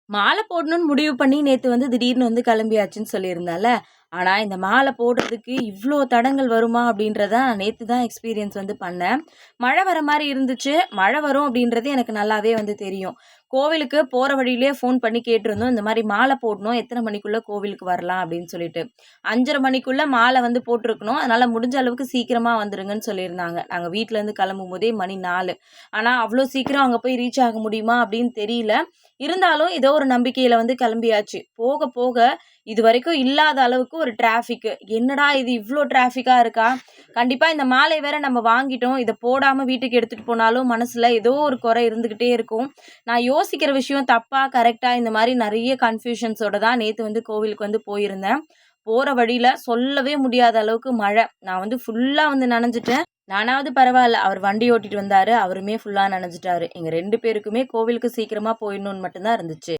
மாலை போடணும்னு முடிவு பண்ணி நேத்து வந்து திடீர்னு வந்து கிளம்பியாச்சுன்னு சொல்லியிருந்தேன்ல. ஆனா, இந்த மாலை போடுறதுக்கு இவ்ளோ தடங்கல் வருமா? அப்படின்றத நான் நேத்து தான் எக்ஸ்பீரியன்ஸ் வந்து பண்ணேன். மழை வர மாரி இருந்துச்சு. மழை வரும் அப்படின்றது எனக்கு நல்லாவே வந்து தெரியும். கோவிலுக்கு போற வழியிலேயே ஃபோன் பண்ணி கேட்டிருந்தோம். இந்த மாரி மாலை போடணும். எத்தன மணிக்குள்ள கோவிலுக்கு வரலாம் அப்படின்னு சொல்லிட்டு. 5:30 மணிக்குள்ள மாலை வந்து போட்டிருக்கணும். அதனால முடிஞ்ச அளவுக்கு சீக்கிரமா வந்துருங்கன்னு சொல்லியிருந்தாங்க. நாங்க வீட்லேருந்து கிளம்பும்போதே மணி 4. ஆனா, அவ்ளோ சீக்கிரம் அங்க போய் ரீச் ஆக முடியுமா அப்படின்னு தெரியல. இருந்தாலும் ஏதோ ஒரு நம்பிக்கையில வந்து கிளம்பியாச்சு. போக போக இதுவரைக்கும் இல்லாத அளவுக்கு ஒரு டிராஃபிக்கு. என்னடா இது இவ்ளோ டிராஃபிக்கா இருக்கா? கண்டிப்பா இந்த மாலை வேற நம்ம வாங்கிட்டோம். இத போடாம வீட்டுக்கு எடுத்துட்டு போனாலும் மனசுல ஏதோ ஒரு குறை இருந்துகிட்டே இருக்கும். நான் யோசிக்கிற விஷயம் தப்பா, கரெக்ட்டா இந்த மாரி நெறைய கன்ஃப்யூஷன்ஸோட தான் நேத்து வந்து கோவிலுக்கு வந்து போயிருந்தேன். போற வழியில சொல்லவே முடியாத அளவுக்கு மழை. நான் வந்து ஃபுல்லா வந்து நனைஞ்சுட்டேன். நானாவது பரவால்ல. அவர் வண்டி ஓட்டிட்டு வந்தாரு. அவருமே ஃபுல்லா நனைஞ்சுட்டாரு. எங்க 2 பேருக்குமே கோவிலுக்கு சீக்கிரமா போயிடணும்னு மட்டும் தான் இருந்துச்சு.